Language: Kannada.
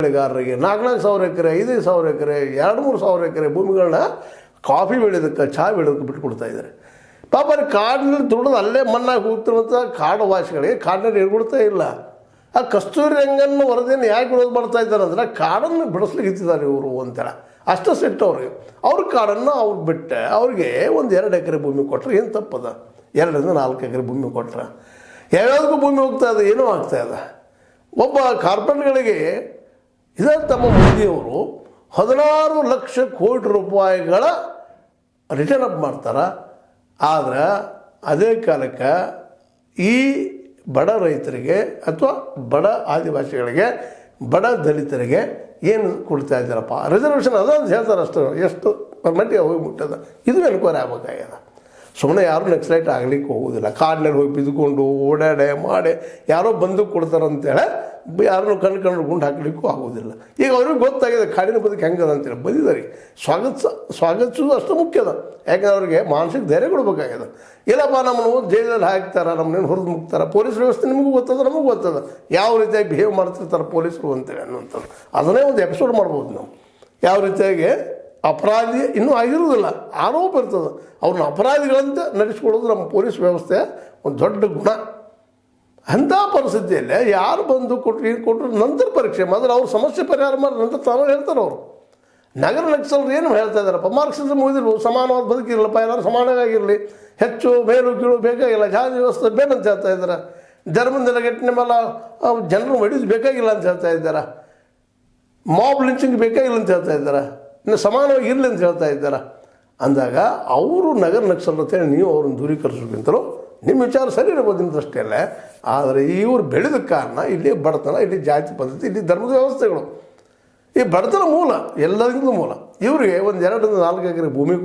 ಬೆಳೆಗಾರರಿಗೆ 4,000 ಎಕರೆ 5,000 ಎಕರೆ 2,000-3,000 ಎಕರೆ ಭೂಮಿಗಳನ್ನ ಕಾಫಿ ಬೆಳೆಯೋದಕ್ಕೆ ಚಹಾ ಬೆಳೆಯೋದಕ್ಕೆ ಬಿಟ್ಟುಕೊಡ್ತಾ ಇದ್ದಾರೆ. ಪಾಪ ಕಾಡಿನಲ್ಲಿ ದುಡಿದು ಅಲ್ಲೇ ಮಣ್ಣಾಗಿ ಹೋಗ್ತಿರುವಂಥ ಕಾಡು ವಾಸಿಗಳಿಗೆ ಕಾಡಿನಲ್ಲಿ ಹೇಳ್ಕೊಡ್ತಾ ಇಲ್ಲ. ಆ ಕಸ್ತೂರಿ ರಂಗನ ವರದಿಯನ್ನು ಯಾಕೆ ವಿರೋಧ ಮಾಡ್ತಾ ಇದ್ದಾರೆ ಅಂದರೆ ಕಾಡನ್ನು ಬಿಡಿಸ್ಲಿಕ್ಕೆ ಇತ್ತಿದ್ದಾರೆ ಇವರು ಅಂತೇಳಿ ಅಷ್ಟು ಸಿಟ್ಟು ಅವ್ರಿಗೆ. ಅವ್ರ ಕಾಡನ್ನು ಅವ್ರು ಬಿಟ್ಟೆ ಅವ್ರಿಗೆ 1-2 ಎಕರೆ ಭೂಮಿ ಕೊಟ್ಟರೆ ಏನು ತಪ್ಪದ? 2-4 ಎಕರೆ ಭೂಮಿ ಕೊಟ್ಟರೆ ಯಾವ್ಯಾವುದಕ್ಕೂ ಭೂಮಿ ಹೋಗ್ತಾ ಇದೆ, ಏನೂ ಆಗ್ತಾಯಿದೆ. ಒಬ್ಬ ಕಾರ್ಪೊರೇಟ್ಗಳಿಗೆ ಇದೇ ತಮ್ಮ ಮೋದಿಯವರು 16 ಲಕ್ಷ ಕೋಟಿ ರೂಪಾಯಿಗಳ ರಿಟರ್ನ್ ಅಪ್ ಮಾಡ್ತಾರೆ. ಆದರೆ ಅದೇ ಕಾಲಕ್ಕೆ ಈ ಬಡ ರೈತರಿಗೆ ಅಥವಾ ಬಡ ಆದಿವಾಸಿಗಳಿಗೆ ಬಡ ದಲಿತರಿಗೆ ಏನು ಕೊಡ್ತಾ ಇದ್ದಾರಪ್ಪ ರಿಸರ್ವೇಷನ್ ಅದೊಂದು ಹೇಳ್ತಾರೆ ಅಷ್ಟು ಎಷ್ಟು ಮಟ್ಟಿಗೆ ಹೋಗಿ ಮುಟ್ಟದ. ಇದು ಎನ್ಕ್ವೈರಿ ಆಗಬೇಕಾಗ್ಯದ. ಸುಮ್ಮನೆ ಯಾರೂ ನಕ್ಸಲೈಟ್ ಆಗಲಿಕ್ಕೆ ಹೋಗೋದಿಲ್ಲ. ಕಾಡಿನಲ್ಲಿ ಹೋಗಿ ಬಿದ್ದುಕೊಂಡು ಓಡಾಡೆ ಮಾಡಿ ಯಾರೋ ಬಂದು ಕೊಡ್ತಾರಂತೇಳಿ ಯಾರನ್ನು ಕಣ್ಣು ಗುಂಡು ಹಾಕಲಿಕ್ಕೂ ಆಗೋದಿಲ್ಲ. ಈಗ ಅವ್ರಿಗೆ ಗೊತ್ತಾಗಿದೆ ಕಾಡಿನ ಬದುಕು ಹೆಂಗದ ಅಂತೇಳಿ ಬಂದಿದ್ದಾರೆ. ಸ್ವಾಗತಿಸೋದು ಅಷ್ಟು ಮುಖ್ಯದ. ಯಾಕಂದ್ರೆ ಅವ್ರಿಗೆ ಮಾನಸಿಕ ಧೈರ್ಯ ಕೊಡಬೇಕಾಗ್ಯದ. ಇಲ್ಲಪ್ಪ ನಮ್ಮನ್ನು ಜೈಲಲ್ಲಿ ಹಾಕ್ತಾರೆ, ನಮ್ಮನ್ನೇನು ಹೊರದು ಮುಗ್ತಾರೆ. ಪೊಲೀಸ್ ವ್ಯವಸ್ಥೆ ನಿಮಗೂ ಗೊತ್ತದ, ನಮಗೂ ಗೊತ್ತದ ಯಾವ ರೀತಿಯಾಗಿ ಬಿಹೇವ್ ಮಾಡ್ತಿರ್ತಾರೆ ಪೊಲೀಸರು ಅಂತೇಳಿ ಅನ್ನುವಂಥದ್ದು. ಅದನ್ನೇ ಒಂದು ಎಪಿಸೋಡ್ ಮಾಡ್ಬೋದು ನಾವು. ಯಾವ ರೀತಿಯಾಗಿ ಅಪರಾಧಿ ಇನ್ನೂ ಆಗಿರೋದಿಲ್ಲ, ಆರೋಪ ಇರ್ತದೆ, ಅವ್ರನ್ನ ಅಪರಾಧಿಗಳಂತೆ ನಡೆಸ್ಕೊಳ್ಳೋದು ನಮ್ಮ ಪೊಲೀಸ್ ವ್ಯವಸ್ಥೆ ಒಂದು ದೊಡ್ಡ ಗುಣ. ಅಂಥ ಪರಿಸ್ಥಿತಿಯಲ್ಲಿ ಯಾರು ಬಂದು ಕೊಟ್ಟರು ನಂತರ ಪರೀಕ್ಷೆ ಮೊದಲು ಅವ್ರ ಸಮಸ್ಯೆ ಪರಿಹಾರ ಮಾಡಿ ನಂತರ ತಾವು ಹೇಳ್ತಾರೆ. ಅವರು ನಗರ ನಕ್ಸಲರು ಏನು ಹೇಳ್ತಾ ಇದ್ದಾರಪ್ಪ, ಮಾರ್ಕ್ಸಿಸಮ್ ಓದಿರ್ಬೋದು, ಸಮಾನವಾದ ಬದುಕಿರಲಪ್ಪ, ಎಲ್ಲರೂ ಸಮಾನವಾಗಿರಲಿ, ಹೆಚ್ಚು ಮೇಲು ಕೀಳು ಬೇಕಾಗಿಲ್ಲ, ಜಾತಿ ವ್ಯವಸ್ಥೆ ಬೇಡ ಅಂತ ಹೇಳ್ತಾ ಇದ್ದಾರೆ. ಧರ್ಮದ ನೆಲೆಗಟ್ಟಿನ ಮೇಲೆ ಜನರು ಹೊಡಿದು ಬೇಕಾಗಿಲ್ಲ ಅಂತ ಹೇಳ್ತಾ ಇದ್ದಾರೆ. ಮಾಬ್ ಲಿಂಚಿಂಗ್ ಬೇಕಾಗಿಲ್ಲ ಅಂತ ಹೇಳ್ತಾ ಇದ್ದಾರೆ. ಇನ್ನು ಸಮಾನವಾಗಿ ಇರಲಿ ಅಂತ ಹೇಳ್ತಾ ಇದ್ದಾರೆ. ಅಂದಾಗ ಅವರು ನಗರ ನಕ್ಸಲರು ಅಂತೇಳಿ ನೀವು ಅವ್ರನ್ನ ದೂರೀಕರಿಸೋಕ್ಕಿಂತಲೂ ನಿಮ್ಮ ವಿಚಾರ ಸರಿ ಇರ್ಬೋದು ನಿಮ್ಮ ದೃಷ್ಟಿಯಲ್ಲೇ. ಆದರೆ ಇವರು ಬೆಳೆದ ಕಾರಣ ಇಲ್ಲಿ ಬಡತನ, ಇಲ್ಲಿ ಜಾತಿ ಪದ್ಧತಿ, ಇಲ್ಲಿ ಧರ್ಮದ ವ್ಯವಸ್ಥೆಗಳು, ಈ ಬಡತನ ಮೂಲ ಎಲ್ಲರಿಗೂ ಮೂಲ. ಇವರಿಗೆ 1-2-4 ಎಕರೆ ಭೂಮಿ